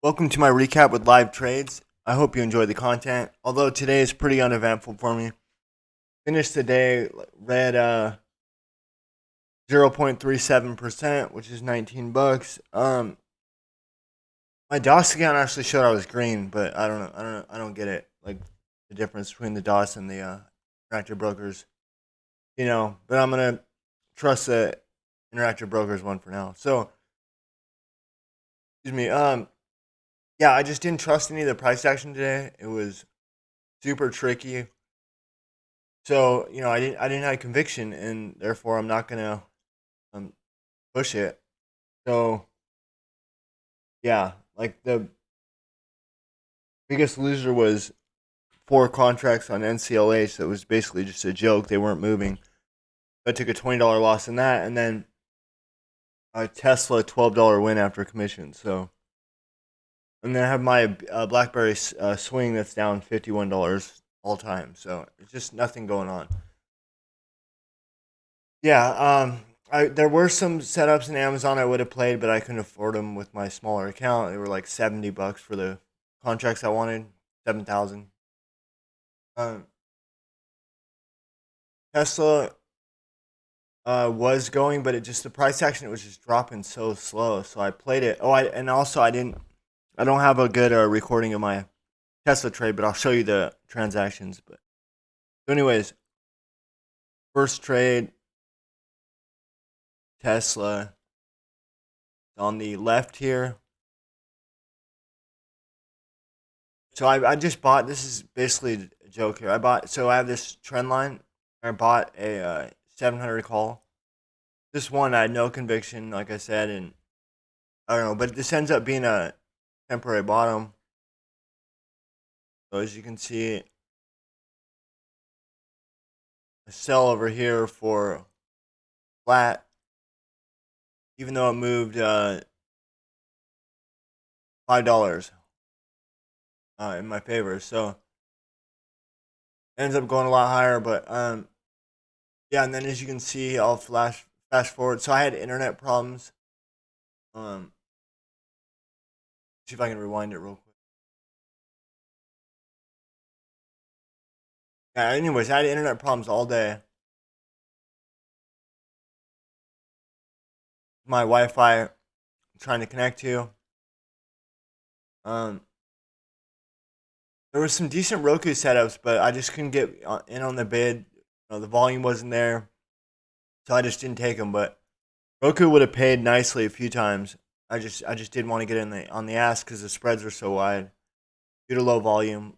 Welcome to my recap with live trades. I hope you enjoyed the content. Although today is pretty uneventful for me. Finished the day, read 0.37%, which is 19 bucks. My DOS account actually showed I was green, but I don't know. I don't get it. Like the difference between the DOS and the interactive brokers. But I'm gonna trust the interactive brokers one for now. So, excuse me. Yeah, I just didn't trust any of the price action today. It was super tricky. So I didn't have conviction, and therefore I'm not gonna um, push it. So yeah, like the biggest loser was four contracts on NCLH. That was basically just a joke. They weren't moving. I took a $20 loss in that, and then a Tesla $12 win after commission. So and then I have my BlackBerry swing that's down $51 all time. So it's just nothing going on. Yeah, there were some setups in Amazon I would have played, but I couldn't afford them with my smaller account. They were like $70 for the contracts I wanted, 7,000. Um, Tesla was going, but it just the price action it was just dropping so slow. So I played it. And also I don't have a good recording of my Tesla trade, but I'll show you the transactions. But so anyways, first trade Tesla on the left here. So I just bought. This is basically a joke here. So I have this trend line. I bought a 700 call. This one I had no conviction, like I said, and I don't know. But this ends up being a temporary bottom. So as you can see, a sell over here for flat, even though it moved $5 in my favor. So it ends up going a lot higher. But yeah, and then as you can see, I'll fast forward. So I had internet problems. Um, see if I can rewind it real quick. Yeah, anyways, I had internet problems all day. My Wi-Fi trying to connect to. Um, there was some decent Roku setups, but I just couldn't get in on the bid. The volume wasn't there, so I just didn't take them. But Roku would have paid nicely a few times. I just didn't want to get in on the ass because the spreads are so wide due to low volume,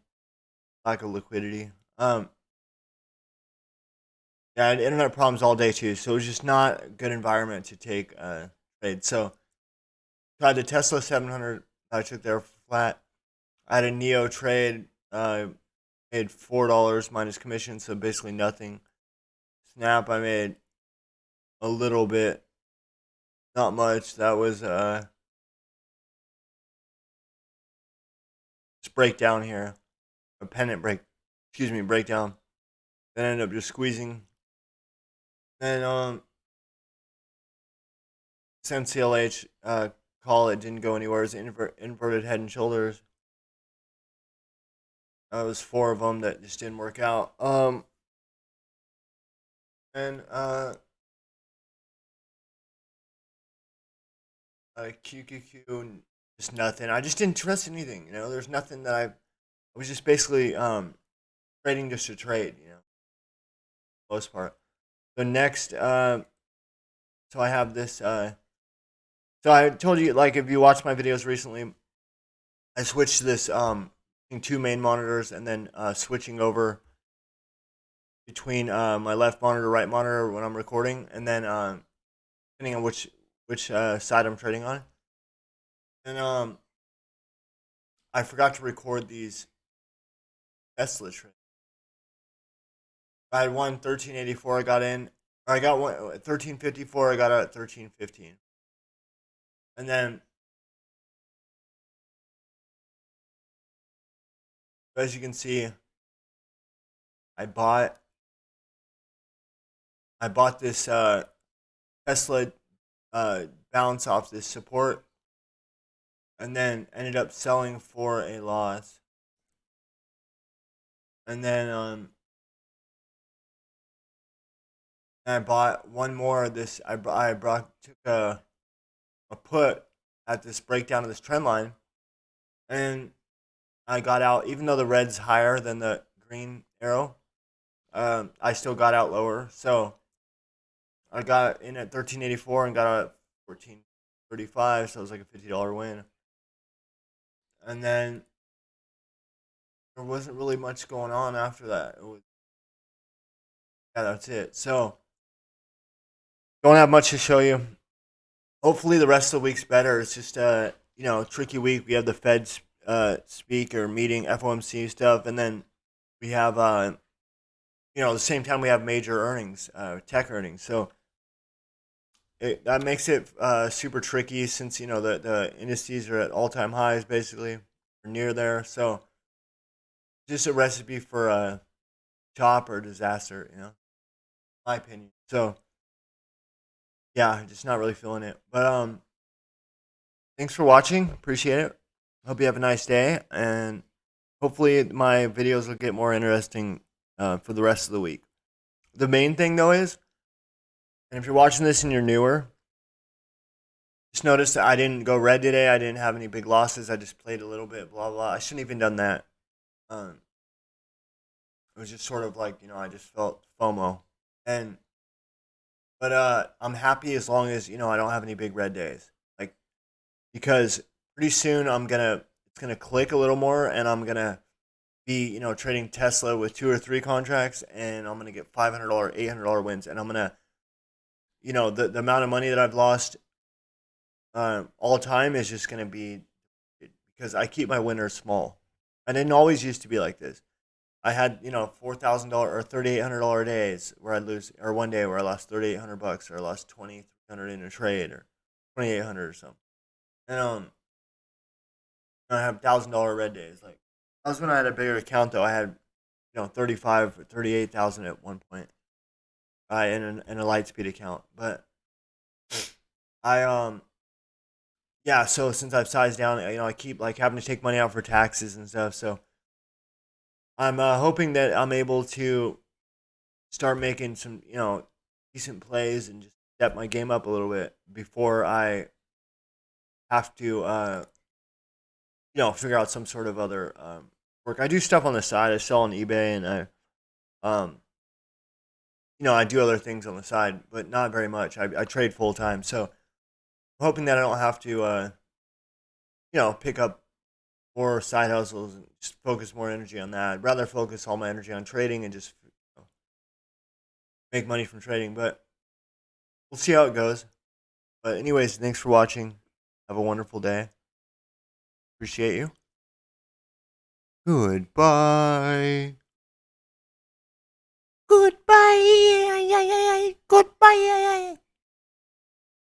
lack of liquidity. Yeah, I had internet problems all day too, so it was just not a good environment to take trade. So tried the Tesla 700. I took there flat. I had a Neo trade. Made $4 minus commission, so basically nothing. Snap, I made a little bit, not much. That was just breakdown here, a pennant breakdown. Then I ended up just squeezing. Then since CLH call it didn't go anywhere. It was inverted head and shoulders. It was four of them that just didn't work out. And QQQ, just nothing. I just didn't trust anything. There's nothing that I was just basically trading just to trade. Most part. So next, so I have this. So I told you, like, if you watched my videos recently, I switched to this two main monitors, and then switching over between my left monitor, right monitor when I'm recording, and then depending on which side I'm trading on. And I forgot to record these Tesla trades. I had one 1384. I got in. Or I got one 1354. I got out at 1315. And then, as you can see, I bought this Tesla bounce off this support. and then ended up selling for a loss. And then I bought one more of this. Took a put at this breakdown of this trend line, and I got out. Even though the red's higher than the green arrow, I still got out lower. So I got in at 1384 and got out at 1435. So it was like a $50 win. And then there wasn't really much going on after that. Yeah, that's it. So don't have much to show you. Hopefully the rest of the week's better. It's just tricky week. We have the Fed's speak or meeting, FOMC stuff, and then we have the same time we have major earnings, tech earnings. So that makes it super tricky since the indices are at all time highs basically, or near there. So just a recipe for chop or disaster, my opinion. So yeah, just not really feeling it. But thanks for watching. Appreciate it. Hope you have a nice day, and hopefully my videos will get more interesting for the rest of the week. The main thing though is, and if you're watching this and you're newer, just notice that I didn't go red today. I didn't have any big losses. I just played a little bit, blah blah. I shouldn't even done that. It was just sort of like I just felt FOMO, but I'm happy as long as I don't have any big red days. Like, because pretty soon it's gonna click a little more, and I'm gonna be trading Tesla with 2 or 3 contracts, and I'm gonna get $500, $800 wins, and I'm gonna the amount of money that I've lost all time is just gonna be because I keep my winners small. I didn't always used to be like this. I had $4,000 or $3,800 days where I lose, or one day where I lost $3,800, or I lost 2,300 in a trade, or 2,800 or something. And I have $1,000 red days. Like, that was when I had a bigger account though. I had 35 or 38,000 at one point. In a Lightspeed account, but I yeah. So since I've sized down, I keep like having to take money out for taxes and stuff. So I'm hoping that I'm able to start making some decent plays and just step my game up a little bit before I have to figure out some sort of other work. I do stuff on the side. I sell on eBay, and I do other things on the side, but not very much. I trade full time, so I'm hoping that I don't have to pick up more side hustles and just focus more energy on that. I'd rather focus all my energy on trading and just make money from trading, but we'll see how it goes. But anyways, thanks for watching. Have a wonderful day. Appreciate you. Goodbye. Goodbye. Goodbye.